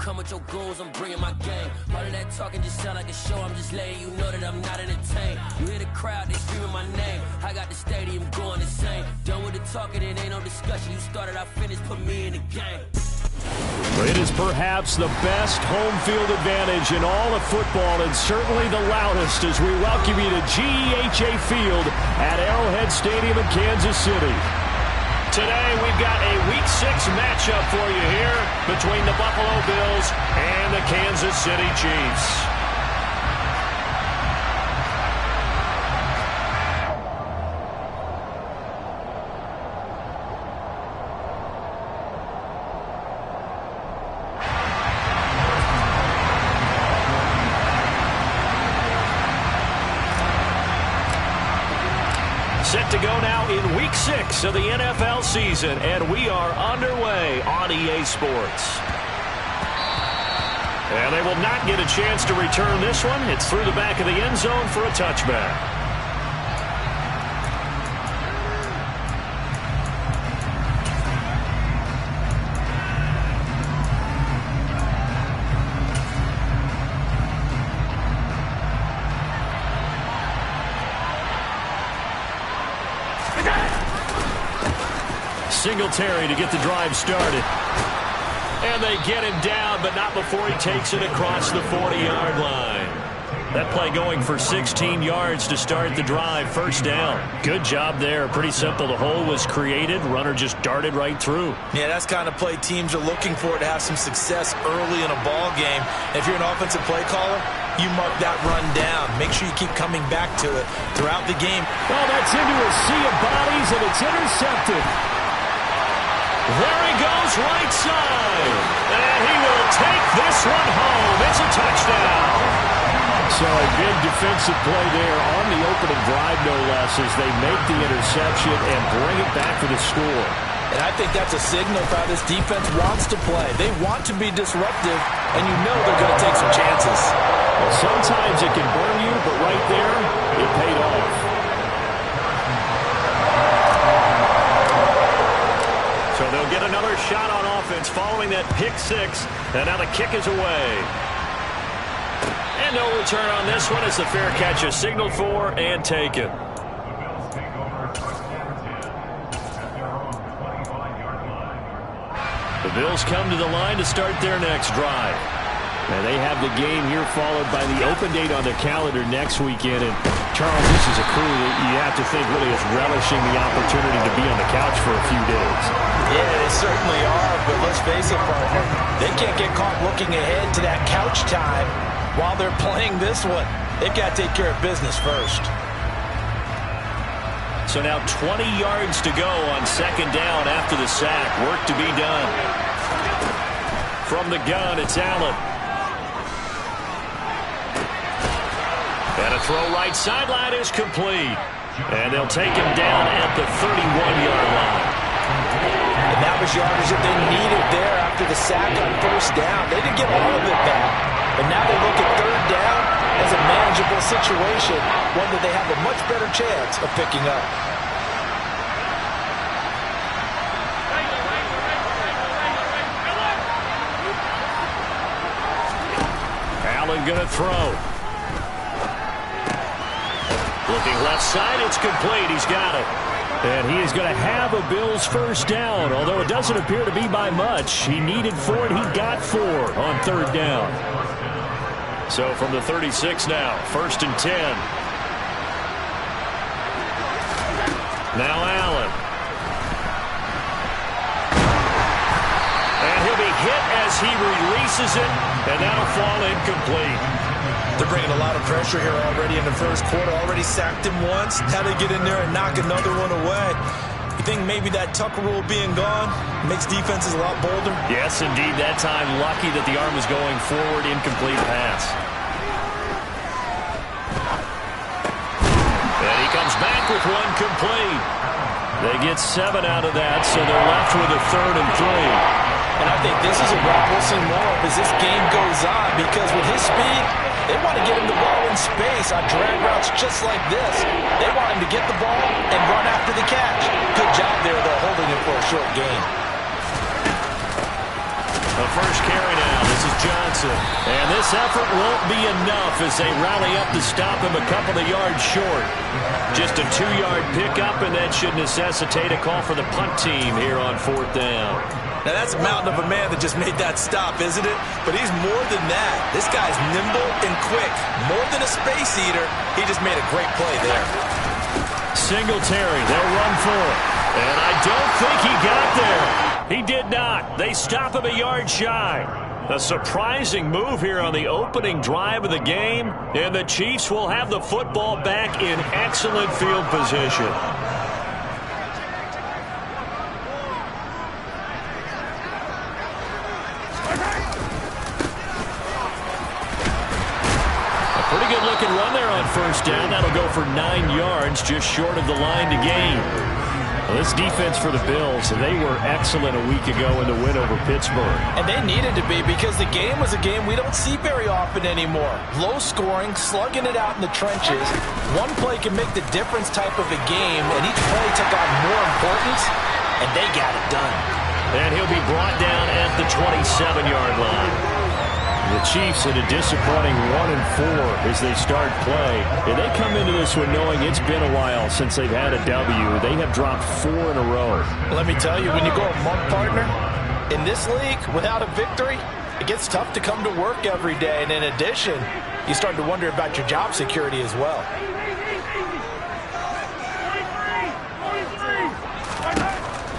come with your goons, I'm bringing my gang. All of that talking just sound like a show, I'm just letting you know that I'm not entertained. You hear the crowd, they screaming my name. I got the stadium going insane. Done with the talking, it ain't no discussion. You started, I finished, put me in the game. It is perhaps the best home field advantage in all of football, and certainly the loudest, as we welcome you to GEHA Field at Arrowhead Stadium in Kansas City. Today we've got a Week 6 matchup for you here between the Buffalo Bills and the Kansas City Chiefs. Set to go now in Week 6 of the NFL season, and we are underway on EA Sports. And they will not get a chance to return this one. It's through the back of the end zone for a touchback. Singletary to get the drive started. And they get him down, but not before he takes it across the 40-yard line. That play going for 16 yards to start the drive. First down. Good job there. Pretty simple. The hole was created. Runner just darted right through. Yeah, that's kind of play teams are looking for to have some success early in a ball game. If you're an offensive play caller, you mark that run down. Make sure you keep coming back to it throughout the game. Oh, that's into a sea of bodies, and it's intercepted. There he goes, right side. And he will take this one home. It's a touchdown. So a big defensive play there on the opening drive, no less, as they make the interception and bring it back for the score. And I think that's a signal for how this defense wants to play. They want to be disruptive, and you know they're going to take some chances. Well, sometimes it can burn you, but right there, it paid off. So they'll get another shot on offense following that pick six. And now the kick is away. And no return on this one as the fair catch is signaled for and taken. The Bills come to the line to start their next drive. And they have the game here followed by the open date on the calendar next weekend. And Charles, this is a crew that you have to think really is relishing the opportunity to be on the couch for a few days. Yeah, they certainly are, but let's face it, partner, they can't get caught looking ahead to that couch time while they're playing this one. They've got to take care of business first. So now 20 yards to go on second down after the sack. Work to be done. From the gun, it's Allen. And a throw right sideline is complete. And they'll take him down at the 31-yard line. And that was yardage that they needed there after the sack on first down. They didn't get all of it back. But now they look at third down as a manageable situation, one that they have a much better chance of picking up. Allen gonna throw. Looking left side, it's complete. He's got it. And he is going to have a Bills first down, although it doesn't appear to be by much. He needed 4, and he got 4 on third down. So from the 36 now, 1st and 10. Now Allen. And he'll be hit as he releases it, and that'll fall incomplete. They're bringing a lot of pressure here already in the first quarter. Already sacked him once. Now they get in there and knock another one away. You think maybe that Tucker rule being gone makes defenses a lot bolder? Yes, indeed. That time, lucky that the arm was going forward. Incomplete pass. And he comes back with one complete. They get 7 out of that, so they're left with a 3rd and 3. And I think this is a route we'll see more of as this game goes on, because with his speed, they want to get him the ball in space on drag routes just like this. They want him to get the ball and run after the catch. Good job there, though, holding it for a short gain. The first carry now. This is Johnson. And this effort won't be enough as they rally up to stop him a couple of yards short. Just a 2-yard pickup, and that should necessitate a call for the punt team here on 4th down. Now, that's a mountain of a man that just made that stop, isn't it? But he's more than that. This guy's nimble and quick. More than a space eater, he just made a great play there. Singletary, they'll run for it. And I don't think he got there. He did not. They stop him a yard shy. A surprising move here on the opening drive of the game, and the Chiefs will have the football back in excellent field position. Pretty good looking run there on 1st down. That'll go for 9 yards, just short of the line to gain. Well, this defense for the Bills, they were excellent a week ago in the win over Pittsburgh. And they needed to be, because the game was a game we don't see very often anymore. Low scoring, slugging it out in the trenches. One play can make the difference type of a game, and each play took on more importance, and they got it done. And he'll be brought down at the 27-yard line. The Chiefs at a disappointing 1-4 as they start play. And they come into this one knowing it's been a while since they've had a W. They have dropped 4 in a row. Let me tell you, when you go a month, partner, in this league, without a victory, it gets tough to come to work every day. And in addition, you start to wonder about your job security as well.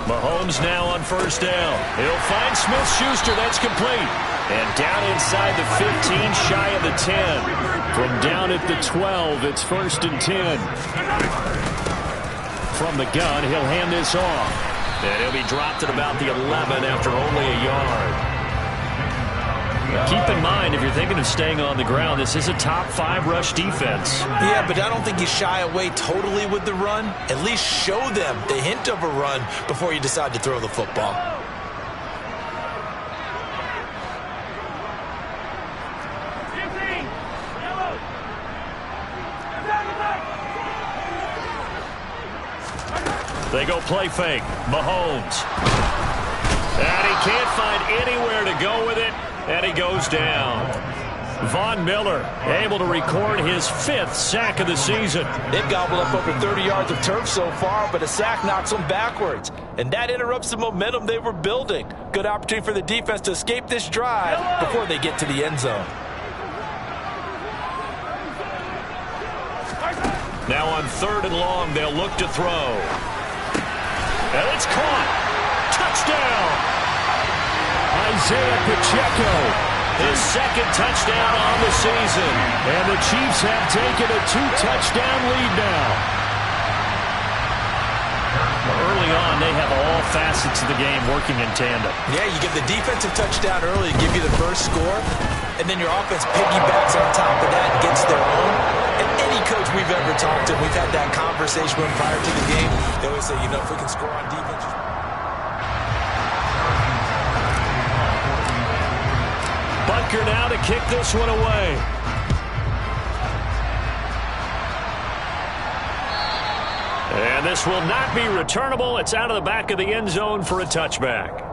Mahomes now on 1st down. He'll find Smith-Schuster. That's complete. And down inside the 15, shy of the 10. From down at the 12, it's 1st and 10. From the gun, he'll hand this off. And he'll be dropped at about the 11 after only a yard. Keep in mind, if you're thinking of staying on the ground, this is a top 5 rush defense. Yeah, but I don't think you shy away totally with the run. At least show them the hint of a run before you decide to throw the football. They go play fake. Mahomes. And he can't find anywhere to go with it. And he goes down. Von Miller able to record his 5th sack of the season. They've gobbled up over 30 yards of turf so far, but a sack knocks them backwards. And that interrupts the momentum they were building. Good opportunity for the defense to escape this drive before they get to the end zone. Now on 3rd and long, they'll look to throw. And it's caught. Touchdown. Isaiah Pacheco, his 2nd touchdown on the season. And the Chiefs have taken a 2-touchdown lead now. Early on, they have all facets of the game working in tandem. Yeah, you give the defensive touchdown early to give you the first score, and then your offense piggybacks on top of that and gets their own. And any coach we've ever talked to, we've had that conversation with prior to the game. They always say, you know, if we can score on defense. Butker now to kick this one away. And this will not be returnable. It's out of the back of the end zone for a touchback.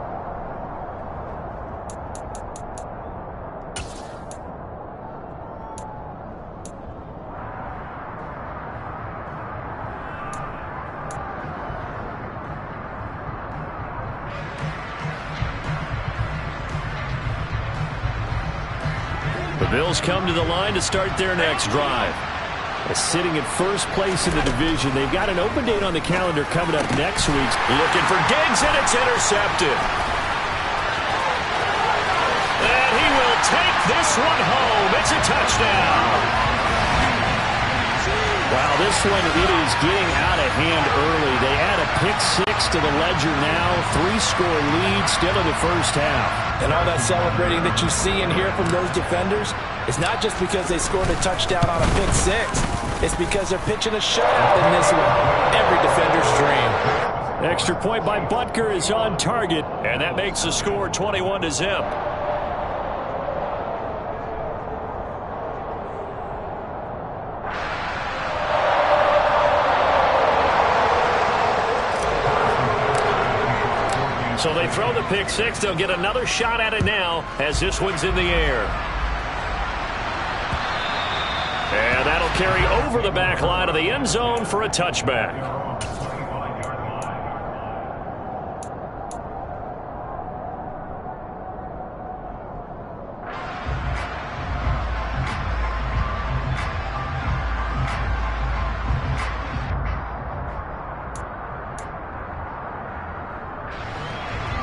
The Bills come to the line to start their next drive. Sitting at 1st place in the division. They've got an open date on the calendar coming up next week. Looking for Diggs, and it's intercepted. And he will take this one home. It's a touchdown. Wow, this one, it is getting out of hand early. They add a pick-6 to the ledger now. 3-score lead still in the first half. And all that celebrating that you see and hear from those defenders, it's not just because they scored a touchdown on a pick-6. It's because they're pitching a shutout in this one. Every defender's dream. Extra point by Butker is on target, and that makes the score 21-0. So they throw the pick six. They'll get another shot at it now as this one's in the air. And that'll carry over the back line of the end zone for a touchback.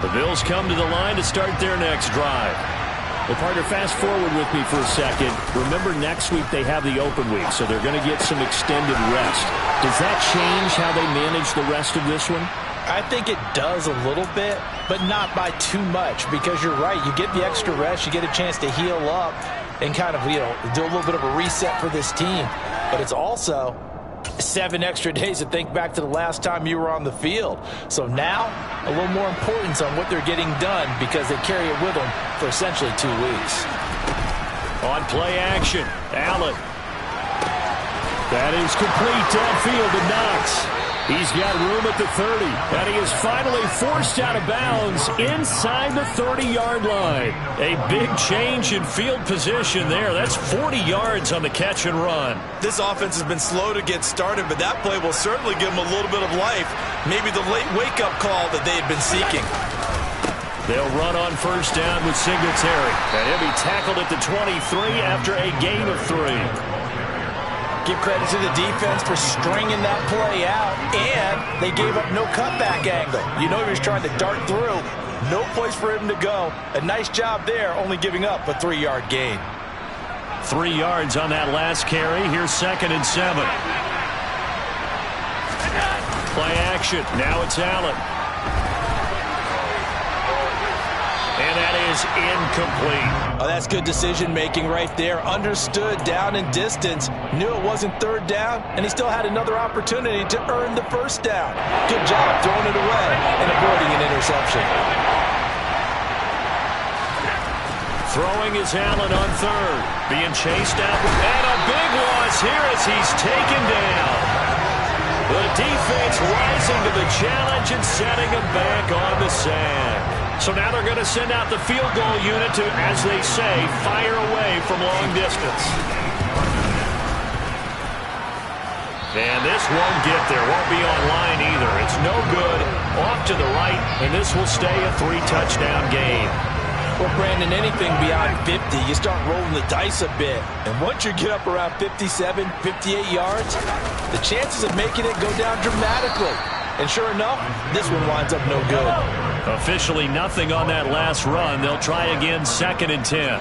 The Bills come to the line to start their next drive. Well, partner, fast forward with me for a second. Remember, next week they have the open week, so they're going to get some extended rest. Does that change how they manage the rest of this one? I think it does a little bit, but not by too much, because you're right. You get the extra rest. You get a chance to heal up and kind of, do a little bit of a reset for this team. But it's also 7 extra days to think back to the last time you were on the field. So now, a little more importance on what they're getting done because they carry it with them for essentially 2 weeks. On play action, Allen. That is complete downfield to Knox. He's got room at the 30, and he is finally forced out of bounds inside the 30-yard line. A big change in field position there. That's 40 yards on the catch and run. This offense has been slow to get started, but that play will certainly give them a little bit of life. Maybe the late wake-up call that they had been seeking. They'll run on first down with Singletary, and he'll be tackled at the 23 after a gain of 3. Give credit to the defense for stringing that play out, and they gave up no cutback angle. You know he was trying to dart through. No place for him to go. A nice job there, only giving up a 3-yard gain. 3 yards on that last carry. Here's 2nd and 7. Play action. Now it's Allen. And that is incomplete. Oh, that's good decision-making right there. Understood down and distance. Knew it wasn't 3rd down, and he still had another opportunity to earn the 1st down. Good job throwing it away and avoiding an interception. Throwing is Allen on 3rd. Being chased out. And a big loss here as he's taken down. The defense rising to the challenge and setting him back on the sand. So now they're going to send out the field goal unit to, as they say, fire away from long distance. And this won't get there. Won't be online either. It's no good. Off to the right, and this will stay a 3-touchdown game. Well, Brandon, anything beyond 50, you start rolling the dice a bit. And once you get up around 57, 58 yards, the chances of making it go down dramatically. And sure enough, this one winds up no good. Officially nothing on that last run. They'll try again 2nd and 10.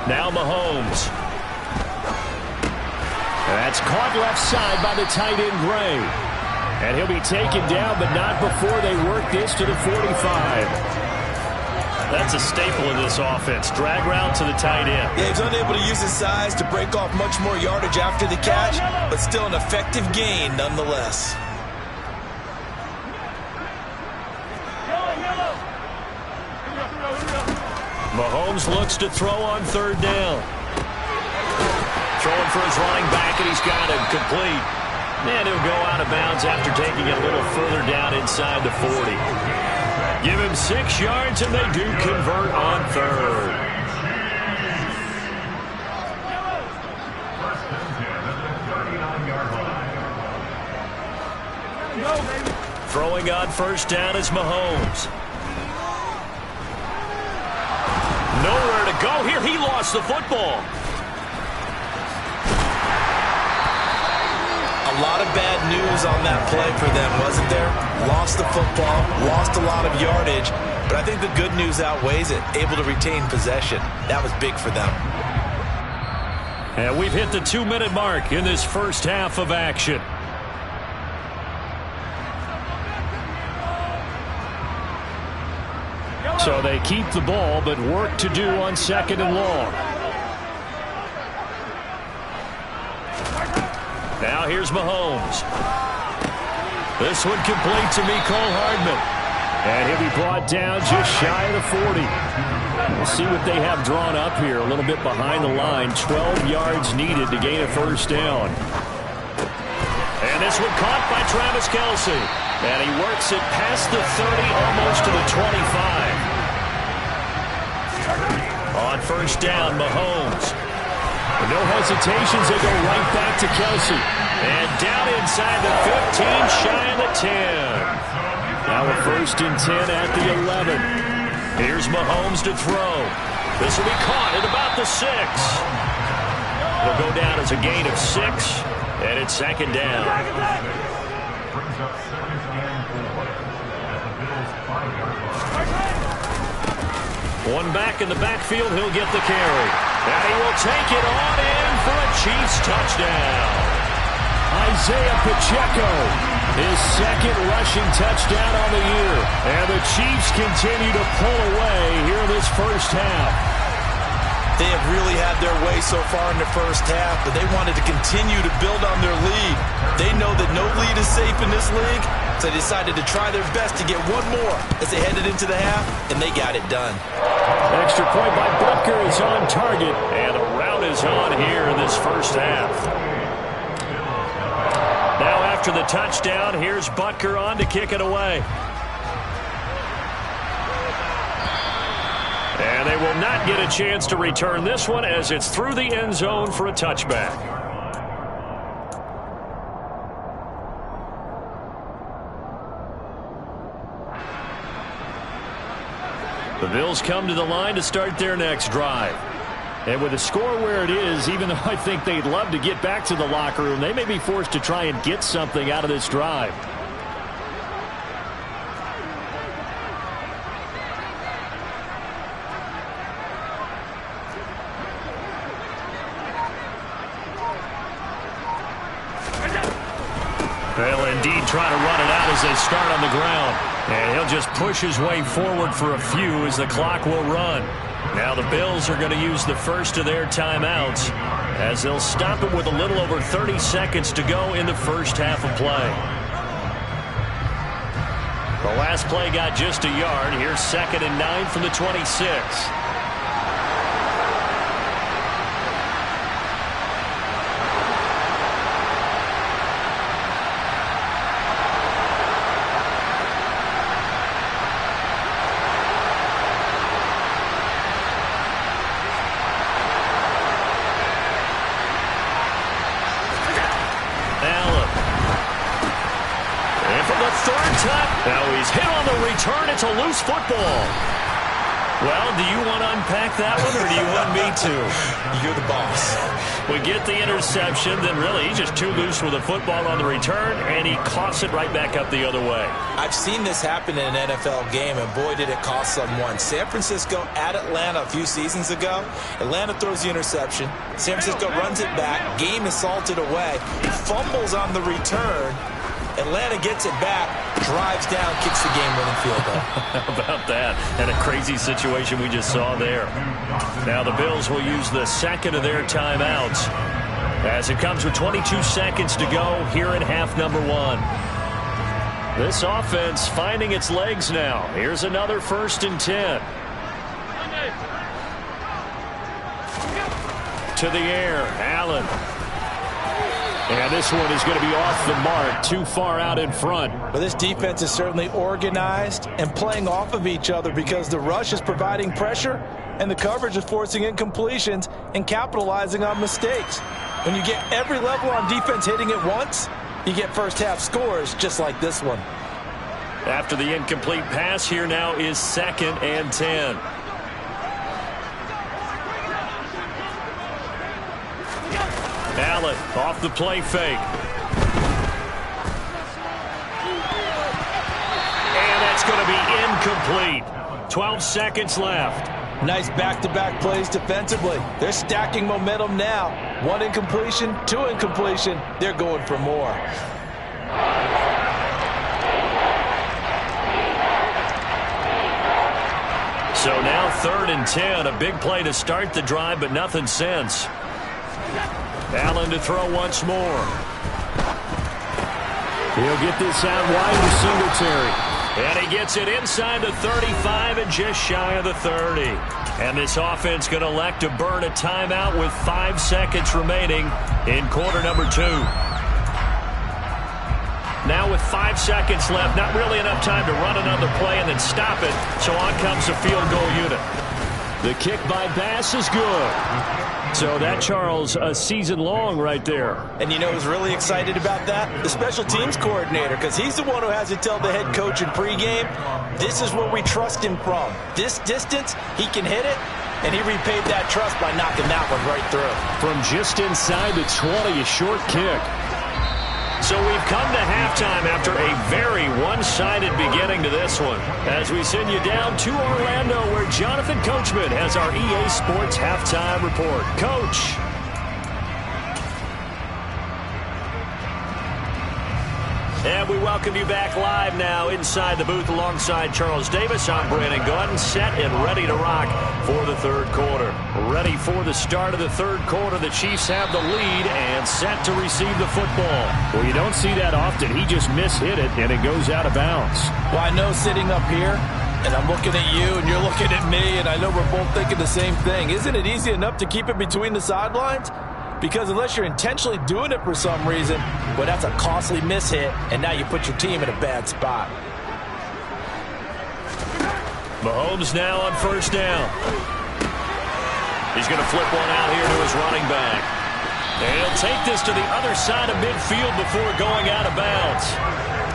Now Mahomes. That's caught left side by the tight end Gray. And he'll be taken down, but not before they work this to the 45. That's a staple of this offense. Drag route to the tight end. Yeah, he's unable to use his size to break off much more yardage after the catch, but still an effective gain nonetheless. Mahomes looks to throw on 3rd down. Throwing for his running back, and he's got him complete. And he'll go out of bounds after taking it a little further down inside the 40. Give him 6 yards, and they do convert on 3rd. Throwing on first down is Mahomes. Nowhere to go here. He lost the football. A lot of bad news on that play for them, wasn't there? Lost the football, lost a lot of yardage, but I think the good news outweighs it. Able to retain possession. That was big for them. And we've hit the 2-minute mark in this first half of action. So they keep the ball, but work to do on 2nd and long. Now here's Mahomes. This one complete to Mecole Hardman. And he'll be brought down just shy of the 40. We'll see what they have drawn up here. A little bit behind the line. 12 yards needed to gain a first down. this one caught by Travis Kelce. And he works it past the 30, almost to the 25. On first down, Mahomes. With no hesitations, they go right back to Kelce. And down inside the 15, shy of the 10. Now a 1st and 10 at the 11. Here's Mahomes to throw. This will be caught at about the 6. It'll go down as a gain of 6, and it's 2nd down. One back in the backfield, he'll get the carry. And he will take it on in for a Chiefs touchdown. Isaiah Pacheco, his 2nd rushing touchdown on the year. And the Chiefs continue to pull away here in this first half. They have really had their way so far in the first half, but they wanted to continue to build on their lead. They know that no lead is safe in this league, so they decided to try their best to get one more as they headed into the half, and they got it done. Extra point by Butker is on target, and the route is on here in this first half. Now after the touchdown, here's Butker on to kick it away. And they will not get a chance to return this one as it's through the end zone for a touchback. The Bills come to the line to start their next drive. And with the score where it is, even though I think they'd love to get back to the locker room, they may be forced to try and get something out of this drive. They'll indeed try to run it out as they start on the ground. And he'll just push his way forward for a few as the clock will run. Now the Bills are going to use the first of their timeouts as they'll stop it with a little over 30 seconds to go in the first half of play. The last play got just a yard. Here's 2nd and 9 from the 26. Now he's hit on the return. It's a loose football. Well, do you want to unpack that one, or do you want me to? You're the boss. We get the interception, then really he's just too loose with the football on the return, and he coughs it right back up the other way. I've seen this happen in an NFL game, and boy, did it cost someone. San Francisco at Atlanta a few seasons ago. Atlanta throws the interception. San Francisco runs it back. Game is salted away. Fumbles on the return. Atlanta gets it back, drives down, kicks the game-winning field goal. How about that? And a crazy situation we just saw there. Now the Bills will use the 2nd of their timeouts as it comes with 22 seconds to go here in half number 1. This offense finding its legs now. Here's another 1st and 10. To the air, Allen. And this one is going to be off the mark, too far out in front. Well, this defense is certainly organized and playing off of each other because the rush is providing pressure and the coverage is forcing incompletions and capitalizing on mistakes. When you get every level on defense hitting at once, you get first half scores just like this one. After the incomplete pass, here now is 2nd and 10. Allen off the play fake. And that's going to be incomplete. 12 seconds left. Nice back-to-back plays defensively. They're stacking momentum now. 1 incompletion, 2 incompletion. They're going for more. So now 3rd and 10. A big play to start the drive, but nothing since. Allen to throw once more. He'll get this out wide to Singletary. And he gets it inside the 35 and just shy of the 30. And this offense going to elect to burn a timeout with 5 seconds remaining in quarter number 2. Now with 5 seconds left, not really enough time to run another play and then stop it. So on comes the field goal unit. The kick by Bass is good. So that, Charles, a season long right there. And you know who's really excited about that? The special teams coordinator, because he's the one who has to tell the head coach in pregame, this is where we trust him from. This distance, he can hit it, and he repaid that trust by knocking that one right through. From just inside the 20, a short kick. So we've come to halftime after a very one-sided beginning to this one. As we send you down to Orlando, where Jonathan Coachman has our EA Sports Halftime Report. Coach. And we welcome you back live now inside the booth alongside Charles Davis. I'm Brandon Gaudin, set and ready to rock for the third quarter. Ready for the start of the third quarter. The Chiefs have the lead and set to receive the football. Well, you don't see that often. He just mishit it, and it goes out of bounds. Well, I know sitting up here, and I'm looking at you, and you're looking at me, and I know we're both thinking the same thing. Isn't it easy enough to keep it between the sidelines? Because unless you're intentionally doing it for some reason, well, that's a costly mishit, and now you put your team in a bad spot. Mahomes now on first down. He's going to flip one out here to his running back. And he'll take this to the other side of midfield before going out of bounds.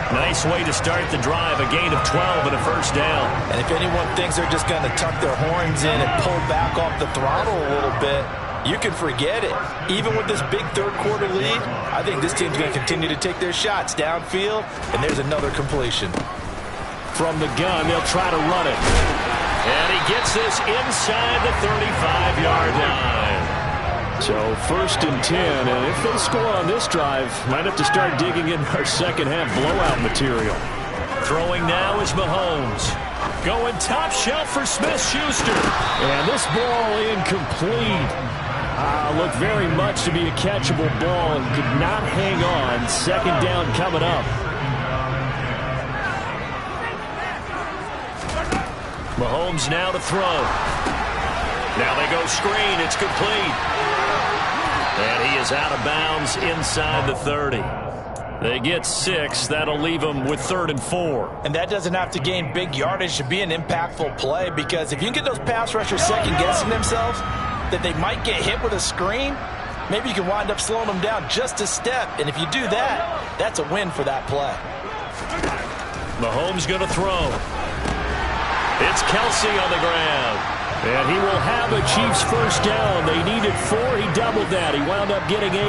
Nice way to start the drive, a gain of 12 and a first down. And if anyone thinks they're just going to tuck their horns in and pull back off the throttle a little bit, you can forget it. Even with this big third quarter lead, I think this team's going to continue to take their shots downfield, and there's another completion. From the gun, they'll try to run it. And he gets this inside the 35-yard line. So first and 10, and if they score on this drive, might have to start digging in our second half blowout material. Throwing now is Mahomes. Going top shelf for Smith-Schuster. And this ball incomplete. Looked very much to be a catchable ball and could not hang on. Second down coming up. Mahomes now to throw. Now they go screen. It's complete. And he is out of bounds inside the 30. They get 6. That'll leave them with 3rd and 4. And that doesn't have to gain big yardage to be an impactful play, because if you can get those pass rushers second-guessing themselves that they might get hit with a screen, maybe you can wind up slowing them down just a step. And if you do that, that's a win for that play. Mahomes going to throw. It's Kelsey on the ground. And he will have a Chiefs first down. They needed 4. He doubled that. He wound up getting 8.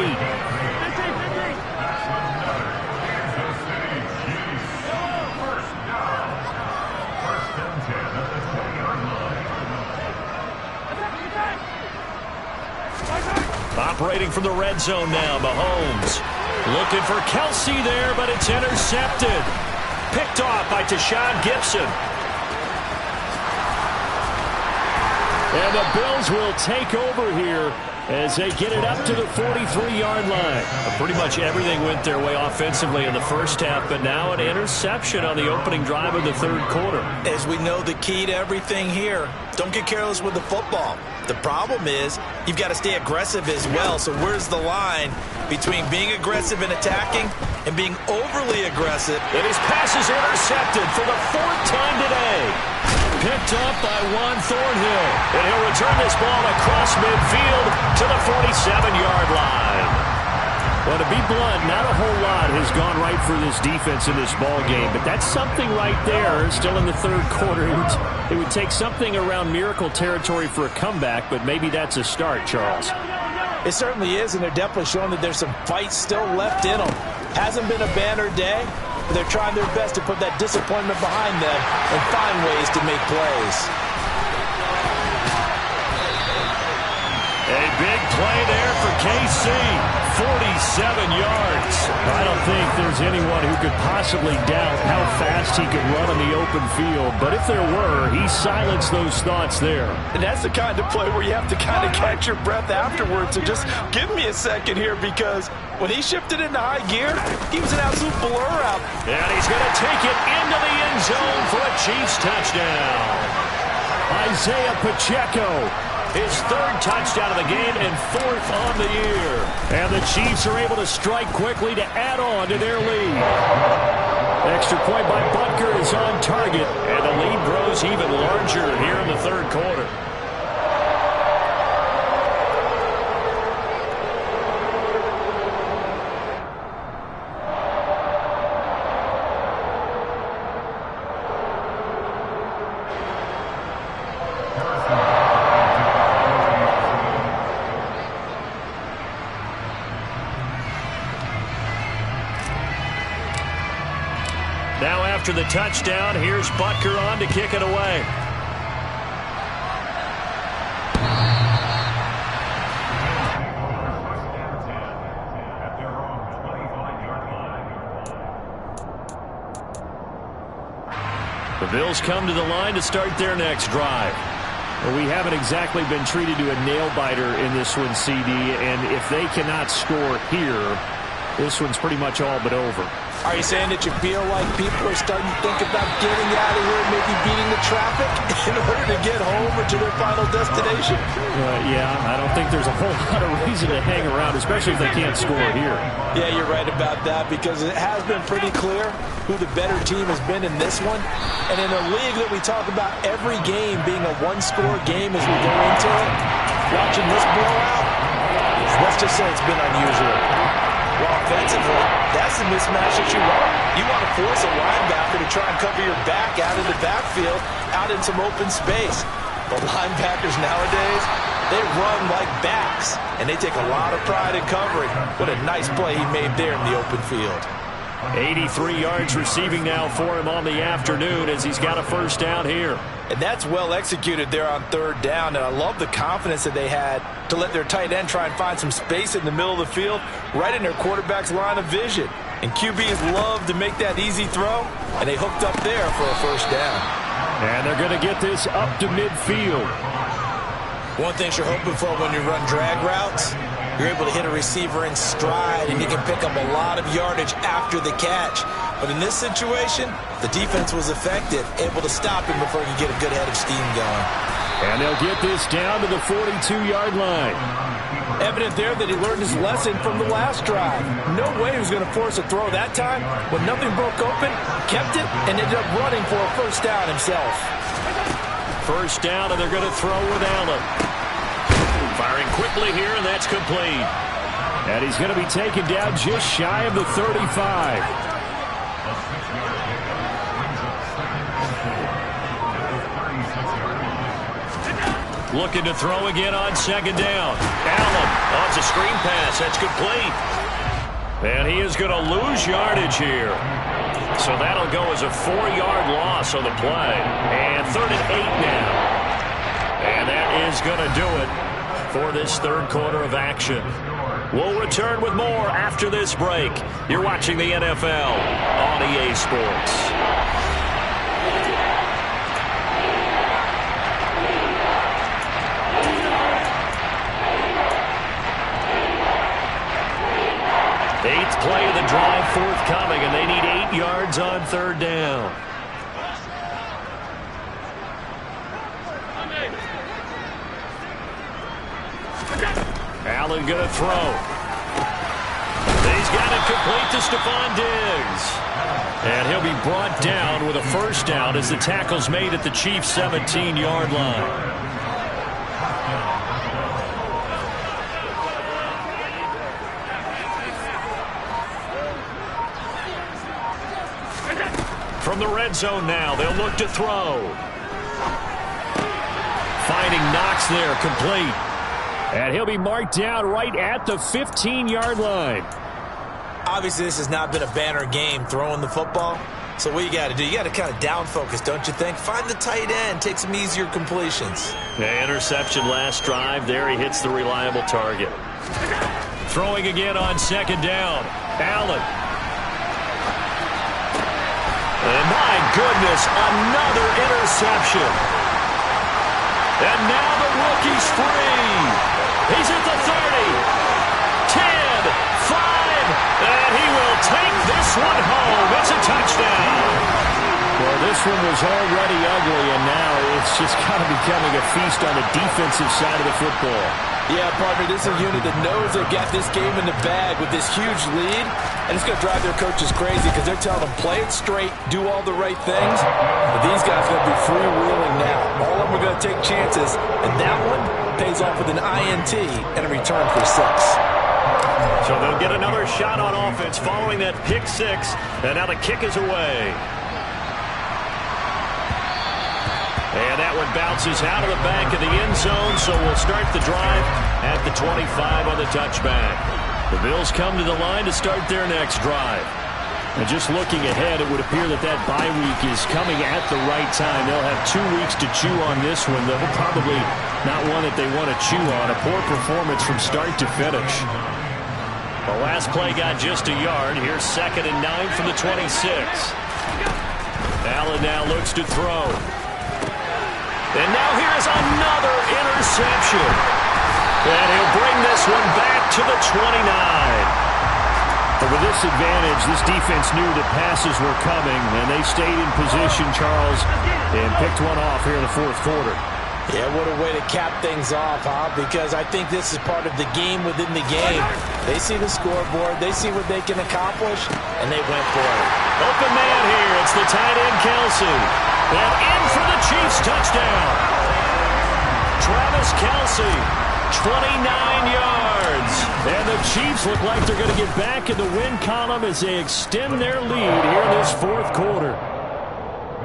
Operating from the red zone now, Mahomes. Looking for Kelsey there, but it's intercepted. Picked off by Tashawn Gibson. And the Bills will take over here as they get it up to the 43-yard line. Pretty much everything went their way offensively in the first half, but now an interception on the opening drive of the third quarter. As we know, the key to everything here, don't get careless with the football. The problem is you've got to stay aggressive as well. So where's the line between being aggressive and attacking and being overly aggressive? And his pass is intercepted for the 4th time today. Picked up by Juan Thornhill. And he'll return this ball across midfield to the 47-yard line. Well, to be blunt, not a whole lot has gone right for this defense in this ball game, but that's something right there. Still in the third quarter. It would take something around miracle territory for a comeback, but maybe that's a start, Charles. It certainly is, and they're definitely showing that there's some fight still left in them. Hasn't been a banner day, but they're trying their best to put that disappointment behind them and find ways to make plays. A big play there for KC. 47 yards. I don't think there's anyone who could possibly doubt how fast he could run on the open field. But if there were, he silenced those thoughts there. And that's the kind of play where you have to kind of catch your breath afterwards. So just give me a second here, because when he shifted into high gear, he was an absolute blur out. And he's going to take it into the end zone for a Chiefs touchdown. Isaiah Pacheco his third touchdown of the game and fourth on the year. And the Chiefs are able to strike quickly to add on to their lead. Extra point by Butker is on target, and the lead grows even larger here in the third quarter. Now after the touchdown, here's Butker on to kick it away. The Bills come to the line to start their next drive. Well, we haven't exactly been treated to a nail-biter in this one, CD, and if they cannot score here, this one's pretty much all but over. Are you saying that you feel like people are starting to think about getting out of here and maybe beating the traffic in order to get home or to their final destination? Yeah, I don't think there's a whole lot of reason to hang around, especially if they can't score here. Yeah, you're right about that, because it has been pretty clear who the better team has been in this one. And in a league that we talk about every game being a one-score game as we go into it, watching this blowout, let's just say it's been unusual. Well, offensively, that's the mismatch that you want. You want to force a linebacker to try and cover your back out in the backfield, out in some open space. The linebackers nowadays, they run like backs, and they take a lot of pride in covering. What a nice play he made there in the open field. 83 yards receiving now for him on the afternoon as he's got a first down here. And that's well executed there on third down, and I love the confidence that they had to let their tight end try and find some space in the middle of the field, right in their quarterback's line of vision. And QBs love to make that easy throw, and they hooked up there for a first down. And they're going to get this up to midfield. One thing you're hoping for when you run drag routes, you're able to hit a receiver in stride, and you can pick up a lot of yardage after the catch. But in this situation, the defense was effective, able to stop him before he could get a good head of steam going. And they'll get this down to the 42-yard line. Evident there that he learned his lesson from the last drive. No way he was going to force a throw that time. When nothing broke open, kept it, and ended up running for a first down himself. First down, and they're going to throw with Allen. Firing quickly here, and that's complete. And he's going to be taken down just shy of the 35. Looking to throw again on second down. Allen, oh, it's a screen pass. That's complete. And he is going to lose yardage here. So that'll go as a 4-yard loss on the play. And 3rd and 8 now. And that is going to do it for this third quarter of action. We'll return with more after this break. You're watching the NFL on EA Sports. Eighth play of the drive forthcoming, and they need 8 yards on third down. Allen going to throw. He's got it complete to Stephon Diggs. And he'll be brought down with a first down as the tackle's made at the Chiefs' 17-yard line. From the red zone now, they'll look to throw. Finding Knox there, complete. And he'll be marked down right at the 15-yard line. Obviously, this has not been a banner game throwing the football. So what you got to do, you got to kind of down focus, don't you think? Find the tight end, take some easier completions. The interception last drive. There he hits the reliable target. Throwing again on second down. Allen. And my goodness, another interception. And now the rookie's free. He's at the 30, 10, 5, and he will take this one home. It's a touchdown. Well, this one was already ugly, and now it's just kind of becoming a feast on the defensive side of the football. Yeah, partner, this is a unit that knows they've got this game in the bag with this huge lead, and it's going to drive their coaches crazy because they're telling them, play it straight, do all the right things. But these guys are going to be freewheeling now. All of them are going to take chances, and that one pays off with an INT and a return for 6. So they'll get another shot on offense following that pick 6, and now the kick is away. And that one bounces out of the back of the end zone, so we'll start the drive at the 25 on the touchback. The Bills come to the line to start their next drive. And just looking ahead, it would appear that that bye week is coming at the right time. They'll have 2 weeks to chew on this one, though probably not one that they want to chew on. A poor performance from start to finish. The last play got just a yard. Here's 2nd and 9 from the 26. Allen now looks to throw. And now here's another interception. And he'll bring this one back to the 29. But with this advantage, this defense knew that passes were coming, and they stayed in position, Charles, and picked one off here in the 4th quarter. Yeah, what a way to cap things off, huh? Because I think this is part of the game within the game. They see the scoreboard, they see what they can accomplish, and they went for it. Open man here. It's the tight end, Kelce. And in for the Chiefs touchdown. Travis Kelce, 29 yards. And the Chiefs look like they're going to get back in the win column as they extend their lead here in this 4th quarter.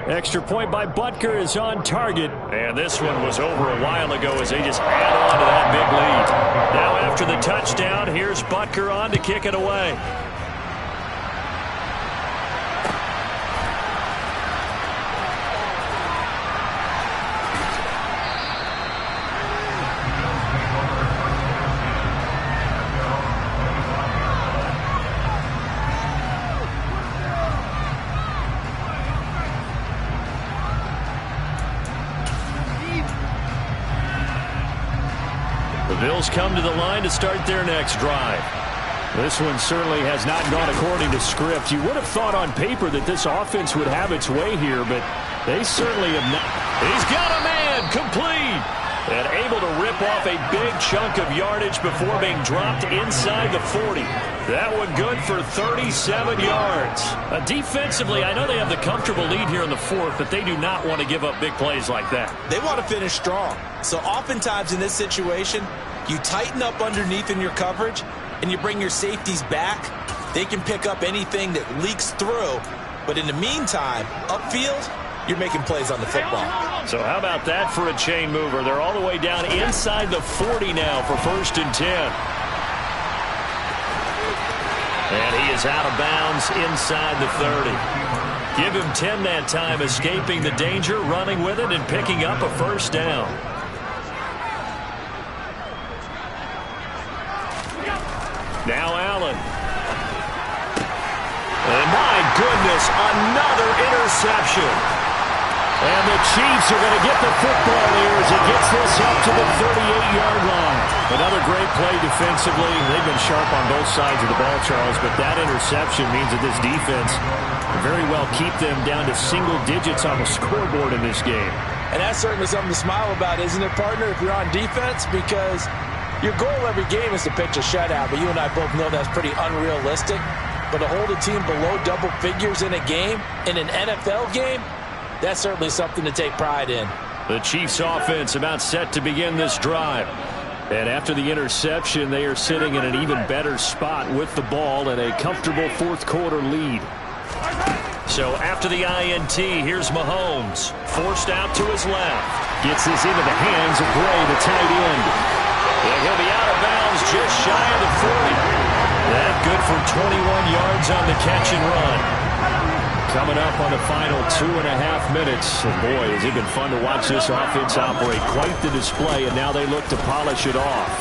Extra point by Butker is on target. And this one was over a while ago as they just add on to that big lead. Now after the touchdown, here's Butker on to kick it away. The Bills come to the line to start their next drive. This one certainly has not gone according to script. You would have thought on paper that this offense would have its way here, but they certainly have not. He's got a man, complete, and able to rip off a big chunk of yardage before being dropped inside the 40. That one good for 37 yards. Defensively, I know they have the comfortable lead here in the 4th, but they do not want to give up big plays like that. They want to finish strong. So oftentimes in this situation, you tighten up underneath in your coverage, and you bring your safeties back. They can pick up anything that leaks through. But in the meantime, upfield, you're making plays on the football. So how about that for a chain mover? They're all the way down inside the 40 now for 1st and 10. And he is out of bounds inside the 30. Give him 10 that time, escaping the danger, running with it, and picking up a 1st down. Now Allen. And my goodness, another interception. And the Chiefs are going to get the football here as he gets this up to the 38-yard line. Another great play defensively. They've been sharp on both sides of the ball, Charles, but that interception means that this defense can very well keep them down to single digits on the scoreboard in this game. And that's certainly something to smile about, isn't it, partner, if you're on defense? Because your goal every game is to pitch a shutout, but you and I both know that's pretty unrealistic. But to hold a team below double figures in a game, in an NFL game, that's certainly something to take pride in. The Chiefs offense about set to begin this drive. And after the interception, they are sitting in an even better spot with the ball and a comfortable 4th quarter lead. So after the INT, here's Mahomes. Forced out to his left. Gets this into the hands of Gray, the tight end. And he'll be out of bounds just shy of the 40. That good for 21 yards on the catch and run. Coming up on the final 2.5 minutes. And boy, has it been fun to watch this offense operate. Quite the display, and now they look to polish it off.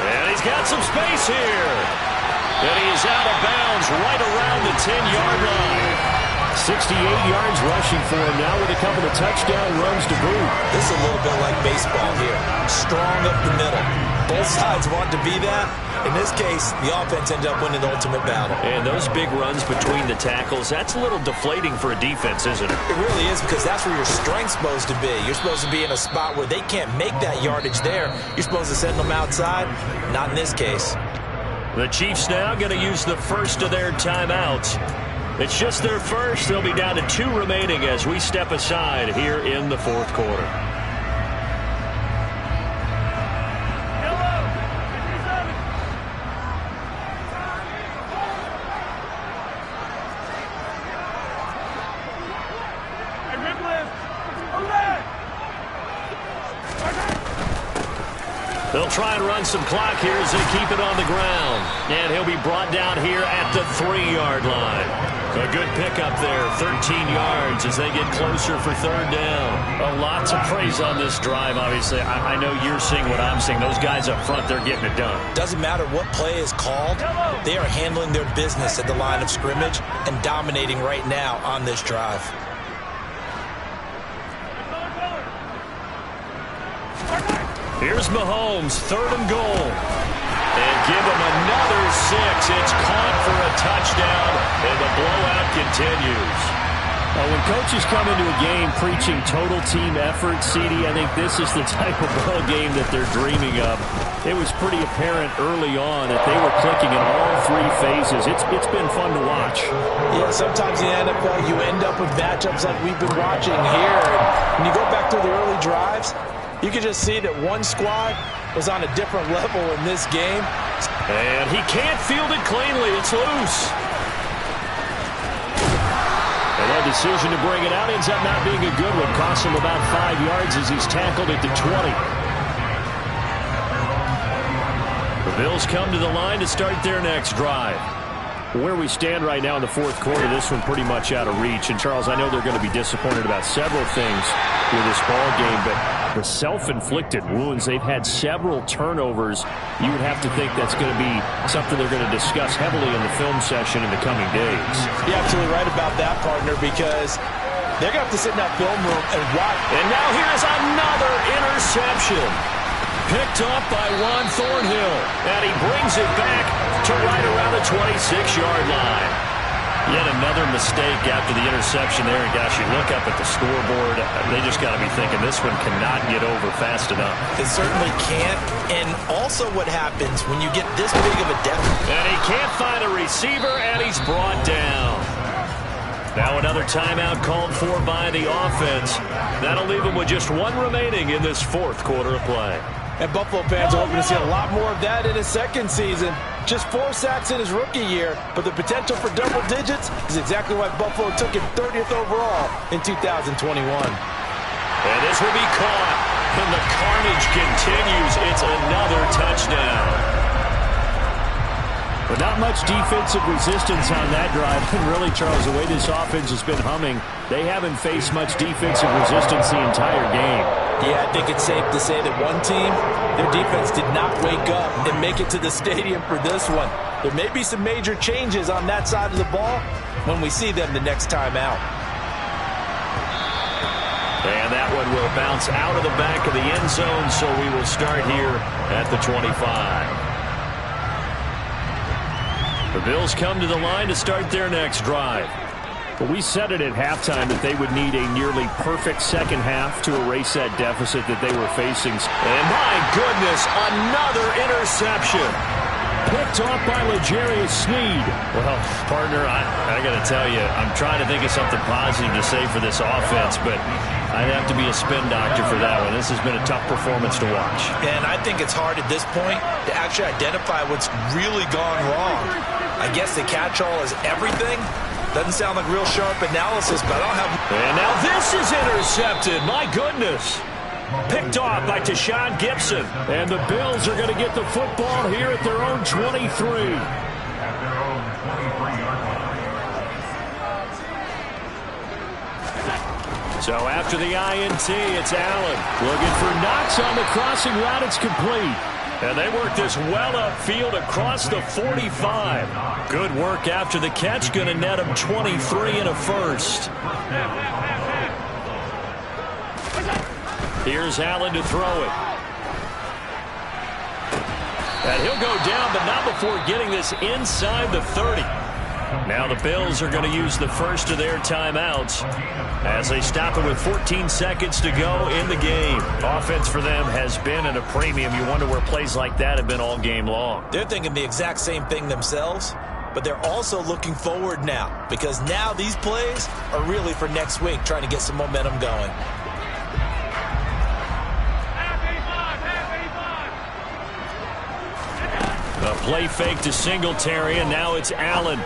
And he's got some space here. And he is out of bounds right around the 10-yard line. 68 yards rushing for him now with a couple of touchdown runs to boot. This is a little bit like baseball here. Strong up the middle. Both sides want to be that. In this case, the offense ended up winning the ultimate battle. And those big runs between the tackles, that's a little deflating for a defense, isn't it? It really is, because that's where your strength's supposed to be. You're supposed to be in a spot where they can't make that yardage there. You're supposed to send them outside. Not in this case. The Chiefs now going to use the first of their timeouts. It's just their first. They'll be down to 2 remaining as we step aside here in the fourth quarter. They'll try and run some clock here as they keep it on the ground. And he'll be brought down here at the 3-yard line. A good pickup there, 13 yards as they get closer for third down. Lots of praise on this drive, obviously. I know you're seeing what I'm seeing. Those guys up front, they're getting it done. Doesn't matter what play is called. They are handling their business at the line of scrimmage and dominating right now on this drive. Here's Mahomes, 3rd and goal. And give him another 6. It's caught for a touchdown, and the blowout continues. When coaches come into a game preaching total team effort, CD, I think this is the type of ball game that they're dreaming of. It was pretty apparent early on that they were clicking in all 3 phases. It's been fun to watch. Yeah, sometimes in the NFL you end up with matchups like we've been watching here. And when you go back to the early drives, you can just see that one squad was on a different level in this game. And he can't field it cleanly. It's loose. And that decision to bring it out ends up not being a good one. Costs him about 5 yards as he's tackled at the 20. The Bills come to the line to start their next drive. Where we stand right now in the fourth quarter, this one pretty much out of reach. And, Charles, I know they're going to be disappointed about several things with this ball game, but the self-inflicted wounds, they've had several turnovers. You would have to think that's going to be something they're going to discuss heavily in the film session in the coming days. You're absolutely right about that, partner, because they're going to have to sit in that film room and watch. And now here's another interception. Picked up by Juan Thornhill. And he brings it back to right around the 26-yard line. Yet another mistake after the interception there. And gosh, you look up at the scoreboard, they just got to be thinking this one cannot get over fast enough. It certainly can't. And also what happens when you get this big of a deficit. And he can't find a receiver, and he's brought down. Now another timeout called for by the offense. That'll leave him with just 1 remaining in this fourth quarter of play. And Buffalo fans are hoping to see a lot more of that in his second season. Just 4 sacks in his rookie year, but the potential for double digits is exactly why Buffalo took him 30th overall in 2021. And this will be caught, and the carnage continues. It's another touchdown. But not much defensive resistance on that drive. And really, Charles, the way this offense has been humming, they haven't faced much defensive resistance the entire game. Yeah, I think it's safe to say that one team, their defense did not wake up and make it to the stadium for this one. There may be some major changes on that side of the ball when we see them the next time out. And that one will bounce out of the back of the end zone, so we will start here at the 25. The Bills come to the line to start their next drive. But we said it at halftime that they would need a nearly perfect second half to erase that deficit that they were facing. And my goodness, another interception. Picked off by L'Jarius Sneed. Well, partner, I got to tell you, I'm trying to think of something positive to say for this offense, but I'd have to be a spin doctor for that one. This has been a tough performance to watch. And I think it's hard at this point to actually identify what's really gone wrong. I guess the catch-all is everything. Doesn't sound like real sharp analysis, but I don't have... And now this is intercepted. My goodness. Picked off by Tashawn Gibson. And the Bills are going to get the football here at their own 23. So after the INT, it's Allen. Looking for Knox on the crossing route. It's complete. And they work this well upfield across the 45. Good work after the catch. Going to net him 23 and a first. Here's Allen to throw it. And he'll go down, but not before getting this inside the 30. Now the Bills are going to use the first of their timeouts as they stop it with 14 seconds to go in the game. Offense for them has been at a premium. You wonder where plays like that have been all game long. They're thinking the exact same thing themselves, but they're also looking forward now because now these plays are really for next week, trying to get some momentum going. A play fake to Singletary, and now it's Allen.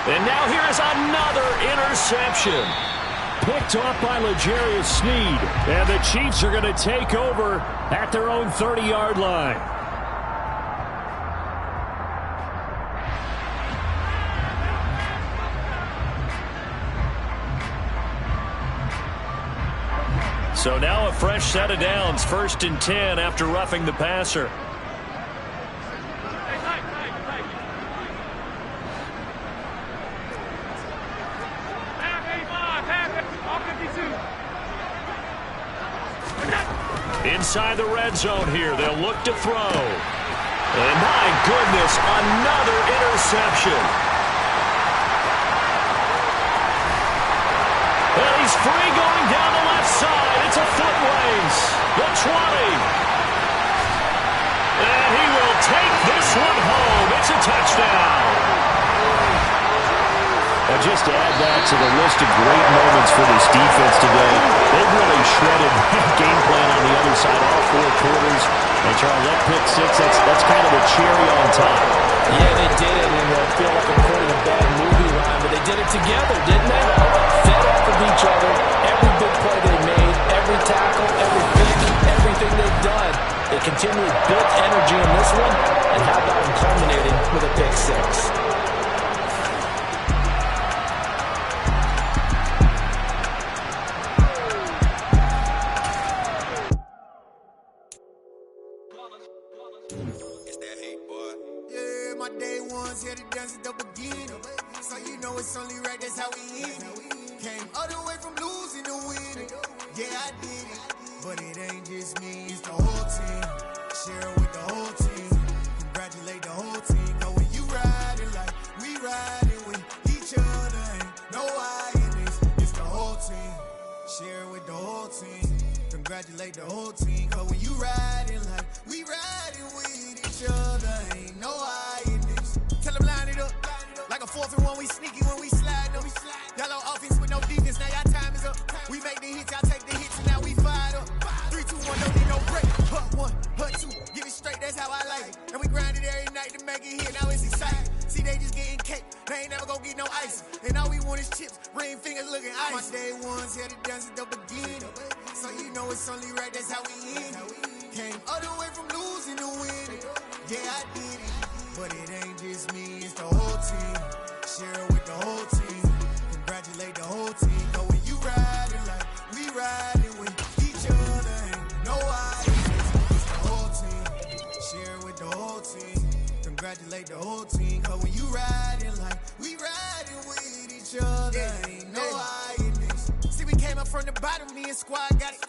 And now here is another interception. Picked off by L'Jarius Sneed. And the Chiefs are going to take over at their own 30-yard line. So now a fresh set of downs. 1st and 10 after roughing the passer. Inside the red zone here, they'll look to throw. And my goodness, another interception. And he's free going down the left side. It's a foot race. The 20. And he will take this one home. It's a touchdown. And just to add that to the list of great moments for this defense today, they've really shredded that game plan on the other side all 4 quarters. And Charles, that pick six, that's kind of a cherry on top. Yeah, they did it, and I feel like I'm quoting a bad movie line, but they did it together, didn't they? Fed off of each other, every big play they made, every tackle, every pick, everything they've done. They continually built energy in this one, and how about them culminating with a pick six? Congratulate the whole team, cause when you riding like we riding with each other, ain't no I in this. Tell them line it up, like a 4th and 1, we sneaky when we slide them. Yellow offense with no defense, now y'all time is up. We make the hits, y'all take the hits, and now we fired up. 3, 2, 1, don't need no break. Hut 1, hut 2, give it straight, that's how I like it. And we grind it every night to make it hit, now it's exciting. See, they just getting cake, they ain't never gonna get no ice. And all we want is chips, ring fingers looking ice. My day ones here to dance at the beginning. So you know it's only right, that's how we end it. Came all the way from losing to winning. Yeah, I did it. But it ain't just me, it's the whole team. Share it with the whole team. Congratulate the whole team. Cause when you riding like we riding with each other, ain't no I. It's the whole team. Share it with the whole team. Congratulate the whole team. Cause when you riding like we riding with each other, ain't no I. Came up from the bottom, me and squad got it.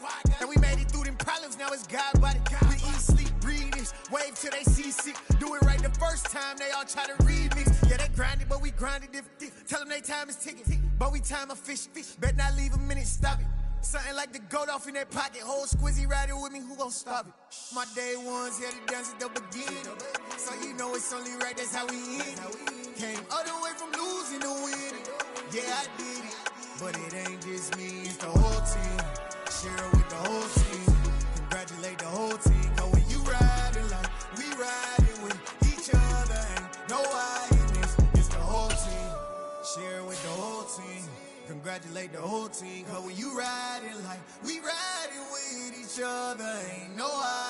And we made it through them problems, now it's God body. We eat, sleep, breathe this, wave till they seasick. Do it right the first time, they all try to remix. Yeah, they grinded, but we grinded different. Tell them they time is ticking, but we time a fish. Bet not leave a minute, stop it. Something like the goat off in their pocket. Whole squizzy riding with me, who gon' stop it? My day ones here to dance at the beginning. So you know it's only right, that's how we end it. Came all the way from losing to winning. Yeah, I did it. But it ain't just me, it's the whole team. Share it with the whole team. Congratulate the whole team. Cause when you riding like we riding with each other, ain't no I in this. It's the whole team. Share it with the whole team. Congratulate the whole team. Cause when you riding like we riding with each other, ain't no I.